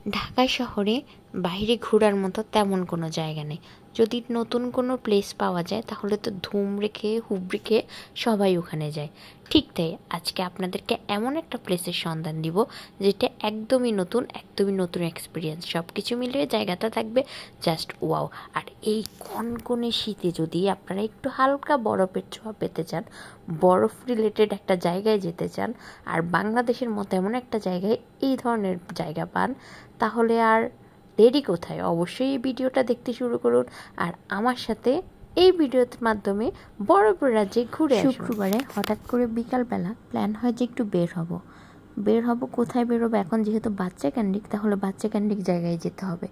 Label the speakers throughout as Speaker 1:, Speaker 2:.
Speaker 1: ঢাকা শহরে বাইরে ঘোরার মতো তেমন কোনো জায়গা নেই। যদি নতুন কোনো প্লেস পাওয়া যায় তাহলে তো ধুম রেখে হুবড়ি খেয়ে সবাই ওখানে যায়। ঠিক তাই আজকে আপনাদেরকে এমন একটা প্লেসের সন্ধান দিব যেটা একদমই নতুন এক্সপিরিয়েন্স। সব কিছু মিলিয়ে জায়গাটা থাকবে জাস্ট ওয়াও। আর এই কনকনে শীতে যদি আপনারা একটু হালকা বরফের ছোঁয়া পেতে চান, বরফ রিলেটেড একটা জায়গায় যেতে চান, আর বাংলাদেশের মতো এমন একটা জায়গায় এই ধরনের জায়গা পান, তাহলে আর দেরি কোথায়? অবশ্যই এই ভিডিওটা দেখতে শুরু করুন আর আমার সাথে এই ভিডিওর মাধ্যমে বরফের রাজ্যে ঘুরে আসুন। শুক্রবারে হঠাৎ করে বিকালবেলা প্ল্যান হয় যে একটু বের হব। কোথায় বেরোবো? এখন যেহেতু বাচ্চা কেন্দ্রিক, তাহলে বাচ্চা কেন্দ্রিক জায়গায় যেতে হবে।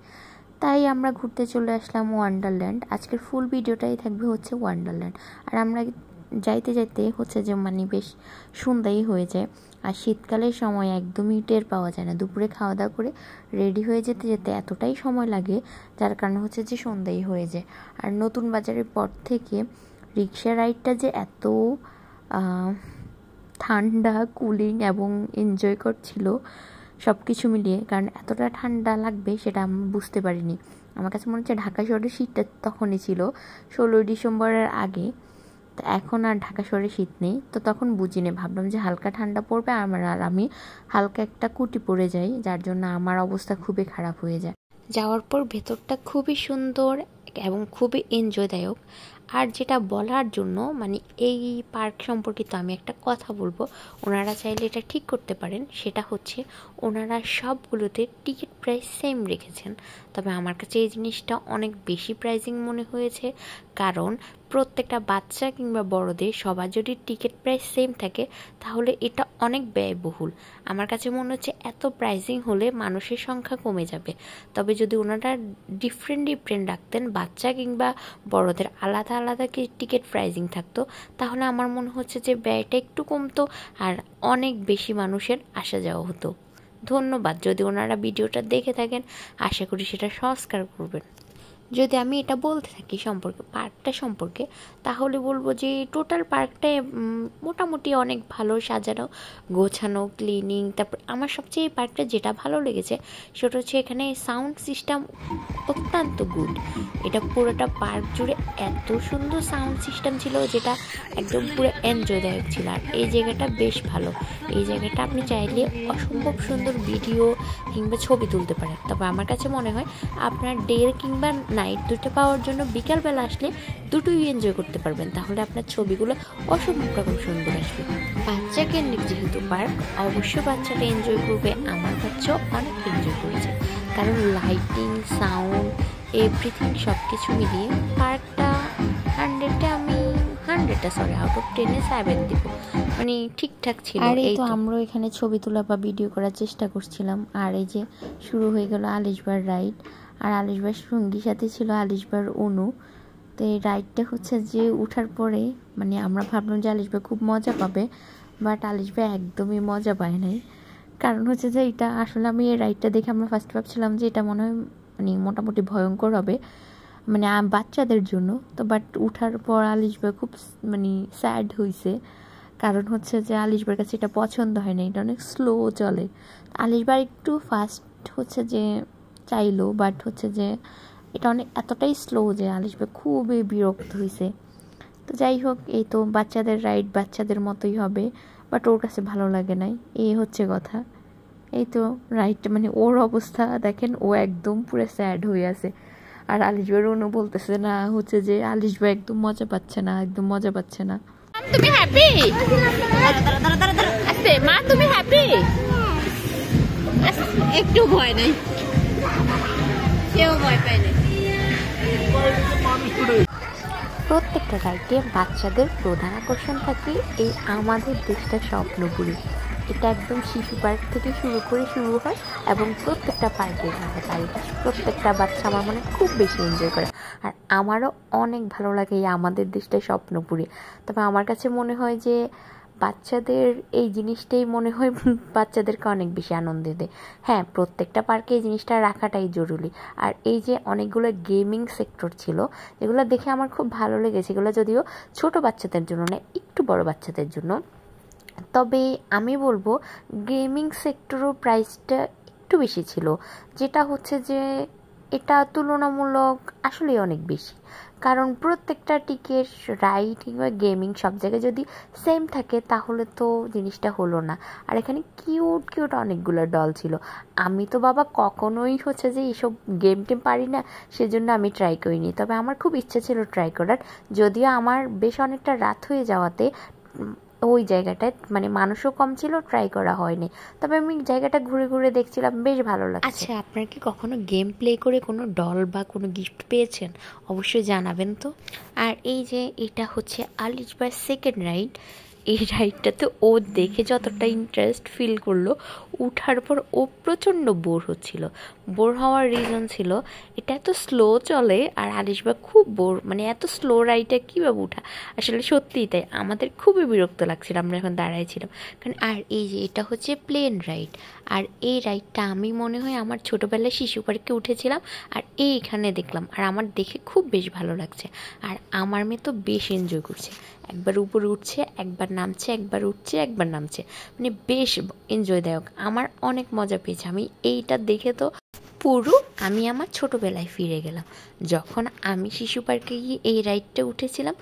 Speaker 1: তাই আমরা ঘুরতে চলে আসলাম ওয়ান্ডারল্যান্ড। আজকের ফুল ভিডিওটাই থাকবে হচ্ছে ওয়ান্ডারল্যান্ড। আর আমরা যাইতে যাইতে হচ্ছে যে বেশ সন্ধ্যাই হয়ে যায়। আর শীতকালের সময় একদমই টের পাওয়া যায় না। দুপুরে খাওয়া দাওয়া করে রেডি হয়ে যেতে যেতে এতটাই সময় লাগে, যার কারণে হচ্ছে যে সন্ধ্যাই হয়ে যায়। আর নতুন বাজারের পর থেকে রিক্সা রাইডটা যে এত ঠান্ডা, কুলিং এবং এনজয় করছিল সব কিছু মিলিয়ে, কারণ এতটা ঠান্ডা লাগবে সেটা আমি বুঝতে পারিনি। আমার কাছে মনে হচ্ছে ঢাকা শহরের শীতটা তখনই ছিল 16 ডিসেম্বরের আগে। তো এখন আর ঢাকা শহরে শীত নেই, তো তখন বুঝিনি, ভাবলাম যে হালকা ঠান্ডা পড়বে আর আমি হালকা একটা কুটি পরে যাই, যার জন্য আমার অবস্থা খুবই খারাপ হয়ে যায়। যাওয়ার পর ভেতরটা খুবই সুন্দর এবং খুবই এনজয়দায়ক। আর যেটা বলার জন্য এই পার্ক সম্পর্কিত আমি একটা কথা বলবো, ওনারা চাইলে এটা ঠিক করতে পারেন। সেটা হচ্ছে ওনারা সবগুলোতে টিকিট প্রাইস সেম রেখেছেন। তবে আমার কাছে এই জিনিসটা অনেক বেশি প্রাইজিং মনে হয়েছে, কারণ প্রত্যেকটা বাচ্চা কিংবা বড়দের সবার যদি টিকিট প্রাইস সেম থাকে তাহলে এটা অনেক ব্যয়বহুল। আমার কাছে মনে হচ্ছে এত প্রাইজিং হলে মানুষের সংখ্যা কমে যাবে। তবে যদি ওনারা ডিফারেন্ট রাখতেন, বাচ্চা কিংবা বড়দের আলাদা আলাদা টিকিট প্রাইজিং থাকতো, তাহলে আমার মনে হচ্ছে যে ব্যয়টা একটু কমতো আর অনেক বেশি মানুষের আসা যাওয়া হতো। ধন্যবাদ। যদি ওনারা ভিডিওটা দেখে থাকেন, আশা করি সেটা সংস্কার করবেন। যদি আমি এটা বলতে থাকি পার্কটা সম্পর্কে, তাহলে বলবো যে টোটাল পার্কটাই মোটামুটি অনেক ভালো সাজানো, গোছানো, ক্লিনিং। তারপর আমার সবচেয়ে এই পার্কটা যেটা ভালো লেগেছে সেটা হচ্ছে এখানে সাউন্ড সিস্টেম অত্যন্ত গুড। এটা পুরোটা পার্ক জুড়ে এত সুন্দর সাউন্ড সিস্টেম ছিল যেটা একদম পুরো এনজয়দায়ক ছিল। আর এই জায়গাটা বেশ ভালো। এই জায়গাটা আপনি চাইলে অসম্ভব সুন্দর ভিডিও কিংবা ছবি তুলতে পারেন। তবে আমার কাছে মনে হয় আপনার ডে কিংবা নাইট দুটো পাওয়ার জন্য বিকালবেলা আসলে দুটোই এনজয় করতে পারবেন, তাহলে আপনার ছবিগুলো অসম্ভব রকম সুন্দর আসবে। বাচ্চা কেন্দ্রিক যেহেতু পার্ক, অবশ্যই বাচ্চাটা এনজয় করবে। আমার বাচ্চাও অনেক এনজয় করেছে, কারণ লাইটিং, সাউন্ড, এভরিথিং সব কিছু মিলিয়ে পার্কটা আউট অফ 10-এ 7 দিব। ঠিকঠাক ছিল। আর এই তো আমরা এখানে ছবি তোলা বা ভিডিও করার চেষ্টা করছিলাম। আর এই যে শুরু হয়ে গেল আলিশবার রাইড। আর আলিশবার সঙ্গী সাথে ছিল আলিশবার অনু। তো এই রাইডটা হচ্ছে যে উঠার পরে আমরা ভাবলাম যে আলিশবার খুব মজা পাবে, বাট আলিশবার একদমই মজা পায় নাই। কারণ হচ্ছে যে এটা আসলে আমি এই রাইডটা দেখে আমরা ফার্স্ট ভাবছিলাম যে এটা মনে হয় মোটামুটি ভয়ঙ্কর হবে বাচ্চাদের জন্য। তো বাট উঠার পর আলিশবার খুব স্যাড হয়েছে, কারণ হচ্ছে যে আলিশবার কাছে এটা পছন্দ হয় না, এটা অনেক স্লো চলে। আলিশবার একটু ফাস্ট হচ্ছে যে চাইলো, বাট হচ্ছে যে এটা এতটাই স্লো যে আলিশবার খুবই বিরক্ত হয়েছে। তো যাই হোক, এই তো বাচ্চাদের রাইড বাচ্চাদের মতোই হবে, বাট ওর কাছে ভালো লাগে নাই, এই হচ্ছে কথা। এই তো রাইডটা ওর অবস্থা দেখেন, ও একদম পুরো স্যাড হয়ে আছে। আর আলিশবার অনু বলতেছে না হচ্ছে যে আলিশবার একদম মজা পাচ্ছে না।
Speaker 2: তুমি হ্যাপি? আস্তে মা, তুমি হ্যাপি? একটু ভয় নাই, কেউ ভয় পায় না।
Speaker 1: প্রত্যেকটা রাইডে বাচ্চাদের প্রধান আকর্ষণ থাকে এই আমাদের দেশটা স্বপ্নপুরী। এটা একদম শিশু পার্ক থেকে শুরু হয় এবং প্রত্যেকটা পার্কের চারিপাশ প্রত্যেকটা বাচ্চা আমার খুব বেশি এনজয় করে। আর আমারও অনেক ভালো লাগে এই আমাদের দেশটা স্বপ্নপুরী। তবে আমার কাছে মনে হয় যে বাচ্চাদের এই জিনিসটাই বাচ্চাদেরকে অনেক বেশি আনন্দ দেয়। হ্যাঁ, প্রত্যেকটা পার্কে এই জিনিসটা রাখাটাই জরুরি। আর এই যে অনেকগুলো গেমিং সেক্টর ছিল, এগুলো দেখে আমার খুব ভালো লেগেছে। এগুলো যদিও ছোট বাচ্চাদের জন্য না, একটু বড় বাচ্চাদের জন্য। তবে আমি বলবো গেমিং সেক্টরও প্রাইসটা একটু বেশি ছিল, যেটা হচ্ছে যে এটা তুলনামূলক আসলে অনেক বেশি। কারণ প্রত্যেকটা টিকিট, রাইড কিংবা গেমিং সব জায়গায় যদি সেম থাকে তাহলে তো জিনিসটা হলো না। আর এখানে কিউট কিউট অনেকগুলো ডল ছিল। আমি তো বাবা কখনোই হচ্ছে যে এইসব গেম টেম পারি না, সেজন্য আমি ট্রাই করিনি। তবে আমার খুব ইচ্ছে ছিল ট্রাই করার, যদিও আমার বেশ অনেকটা রাত হয়ে যাওয়াতে ওই জায়গাটায় মানে মানুষও কম ছিল, ট্রাই করা হয়নি। তবে আমি জায়গাটা ঘুরে ঘুরে দেখছিলাম, বেশ ভালো লাগছে। আচ্ছা, আপনার কি কখনো গেম প্লে করে কোনো ডল বা কোনো গিফট পেয়েছেন? অবশ্যই জানাবেন তো। আর এই যে এটা হচ্ছে আলিশবার সেকেন্ড রাইড। এই রাইডটাতে ও দেখে যতটা ইন্টারেস্ট ফিল করলো, উঠার পর ও প্রচণ্ড বোর হচ্ছিল। বোর হওয়ার রিজন ছিল এটা এত স্লো চলে, আর আলিশবা খুব বোর, মানে এত স্লো রাইডটা কীভাবে উঠা। আসলে সত্যিই তাই, আমাদের খুবই বিরক্ত লাগছিল, আমরা এখন দাঁড়াইছিলাম। কারণ আর এই যে এটা হচ্ছে প্লেন রাইড। আর এই রাইডটা আমি মনে হয় আমার ছোটোবেলায় শিশু পার্কে উঠেছিলাম, আর এইখানে দেখলাম, আর আমার দেখে খুব বেশ ভালো লাগছে। আর আমার মেয়ে তো বেশ এনজয় করছে, একবার উপরে উঠছে, একবার নামছে, একবার উঠছে, একবার নামছে, মানে বেশ এনজয়দায়ক। আমার অনেক মজা পেয়েছে। আমি এইটা দেখে তো পুরো আমি আমার ছোটোবেলায় ফিরে গেলাম, যখন আমি শিশু পার্কে গিয়ে এই রাইডটা উঠেছিলাম।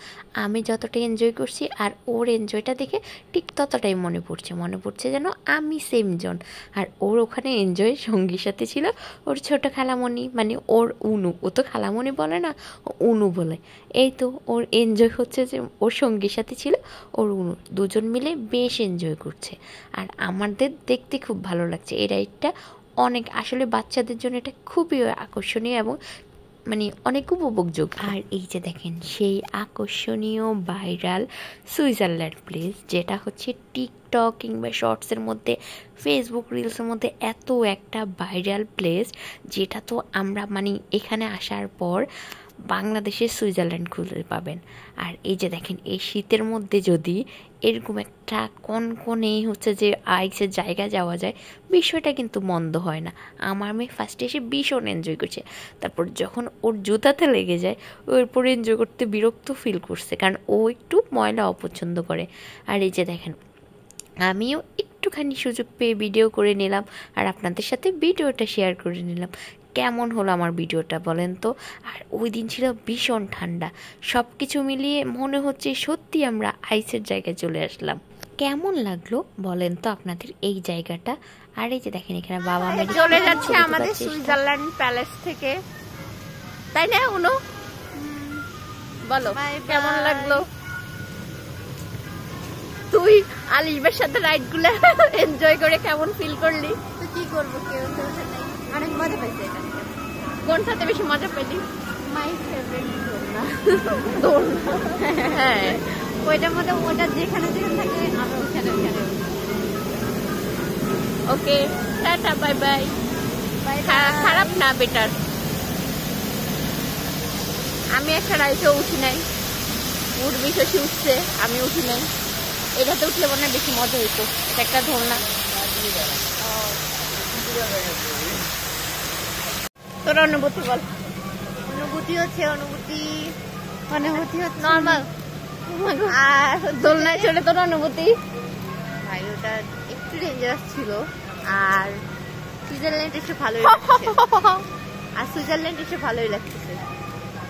Speaker 1: আমি যতটা এনজয় করছি, আর ওর এনজয়টা দেখে ঠিক ততটাই মনে পড়ছে যেন আমি সেম জন। আর ওর ওখানে এনজয় সঙ্গীর সাথে ছিল ওর ছোট খালামণি, মানে ওর উনু। ও তো খালামণি বলে না, উনু বলে। এই তো ওর এনজয় হচ্ছে যে ওর সঙ্গীর সাথে ছিল ওর উনু, দুজন মিলে বেশ এনজয় করছে। আর আমাদের দেখতে খুব ভালো লাগছে এই রাইডটা। অনেক আসলে বাচ্চাদের জন্য এটা খুবই আকর্ষণীয় এবং মানে অনেক উপভোগযোগ্য। আর এই যে দেখেন সেই আকর্ষণীয় ভাইরাল সুইজারল্যান্ড প্লেস, যেটা হচ্ছে টিকটক কিংবা শর্টসের মধ্যে, ফেসবুক রিলসের মধ্যে এত একটা ভাইরাল প্লেস, যেটা তো আমরা মানে এখানে আসার পর বাংলাদেশের সুইজারল্যান্ড খুঁজে পাবেন। আর এই যে দেখেন এই শীতের মধ্যে যদি এরকম একটা কনকনে হচ্ছে যে আইসের জায়গা যাওয়া যায়, বিষয়টা কিন্তু মন্দ হয় না। আমার মেয়ে ফার্স্টে এসে ভীষণ এনজয় করছে, তারপর যখন ওর জুতাতে লেগে যায় ওর এনজয় করতে বিরক্ত ফিল করছে, কারণ ও একটু ময়লা অপছন্দ করে। আর এই যে দেখেন আমিও একটুখানি সুযোগ পেয়ে ভিডিও করে নিলাম, আর আপনাদের সাথে ভিডিওটা শেয়ার করে নিলাম। কেমন হলো আমার ভিডিওটা বলেন তো? আর ওই দিন ছিল ভীষণ ঠান্ডা, সব কিছু মিলিয়ে মনে হচ্ছে সত্যি আমরা আইসের জায়গায় চলে আসলাম। কেমন লাগলো বলেন তো আপনাদের এই জায়গাটা? আর এই যে দেখেন এখানে বাবা মেয়ে
Speaker 2: চলে যাচ্ছে আমাদের সুইজারল্যান্ড প্যালেস থেকে, তাই না উনু? বলো কেমন লাগলো? তুই আলিশবার সাথে রাইড গুলো এনজয় করে কেমন ফিল করলি?
Speaker 3: তো কি করবো, কেউ তো ওঠে নাই, অনেক মজা পাইছে এখানে।
Speaker 2: কোনটাতে বেশি মজা পেলি?
Speaker 3: মাই ফেভারিট দোলনা।
Speaker 2: দোলনা, হ্যাঁ
Speaker 3: ওইটার মধ্যে ওটা যেখানে যেখানে থাকে আমরা ওখানে ওখানে।
Speaker 2: ওকে, টাটা, বাই বাই। খারাপ না, বেটার। আমি একটা রাইডে উঠি নাই, উঠবি শশী উঠছে, আমি উঠি নাই। এটাতে উঠলে মনে হয় বেশি মজা হইতো, একটা দোলনা। তোর অনুভূতি বল।
Speaker 3: অনুভূতি হচ্ছে
Speaker 2: নর্মাল। আর দোলনায় চলে তোর অনুভূতি?
Speaker 3: ভাই ওটা একটু ডেঞ্জারাস ছিল, আর সুইজারল্যান্ড এসে ভালোই লাগছে। আর সুইজারল্যান্ড এসে ভালোই লাগতেছে।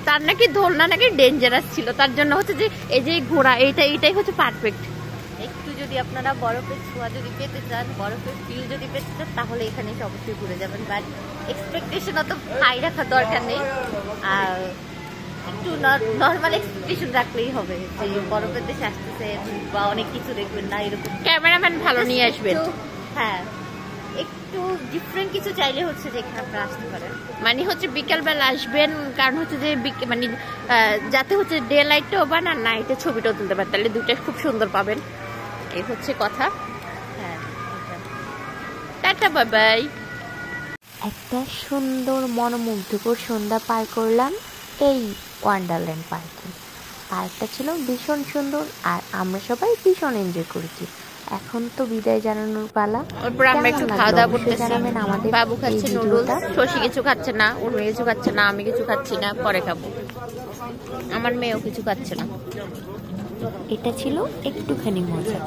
Speaker 2: তার নাকি দোলনা নাকি ডেঞ্জারাস ছিল, তার জন্য হচ্ছে যে এই যে ঘোড়া, এইটাই হচ্ছে পারফেক্ট।
Speaker 3: একটু যদি আপনারা বরফের ছোঁয়া যদি পেতে চান, বরফের ফিল যদি পেতে চান, তাহলে এখানে এসে অবশ্যই ঘুরে যাবেন। বাট এক্সপেকটেশন অত হাই রাখার দরকার নেই, আর একটু নর্মাল এক্সপেকটেশন রাখলেই হবে যে বরফের দেশে আসতেছে বা অনেক কিছু দেখবেন না এরকম।
Speaker 2: ক্যামেরাম্যান ভালো নিয়ে আসবেন।
Speaker 3: হ্যাঁ, একটু ডিফারেন্ট কিছু চাইলে হচ্ছে যে এখানে আপনারা আসতে পারেন।
Speaker 2: মানে হচ্ছে বিকালবেলা আসবেন, কারণ হচ্ছে যে মানে যাতে হচ্ছে ডে লাইটটাও পান আর নাইটে ছবিটাও তুলতে পারেন, তাহলে দুটাই খুব সুন্দর পাবেন। এই হচ্ছে কথা।
Speaker 3: হ্যাঁ,
Speaker 2: টাটা, বাই বাই।
Speaker 1: একটা সুন্দর মনোমুগ্ধকর সন্ধ্যা পার করলাম এই ওয়ান্ডারল্যান্ড পার্কে। পার্কটা ছিল ভীষণ সুন্দর, আর আমরা সবাই ভীষণ এনজয় করেছি। এখন তো বিদায় জানানোর পালা।
Speaker 2: ওরপর আমরা একটু খাওয়া দাওয়া করতেছি।
Speaker 1: আমাদের
Speaker 2: বাবু খাচ্ছে নুডলস, শশী কিছু খাচ্ছে না, উর্মি কিছু খাচ্ছে না, আমি কিছু খাচ্ছি না, পরে খাবো। আমার মেয়েও কিছু খাচ্ছে না।
Speaker 1: এটা ছিল একটুখানি মজা।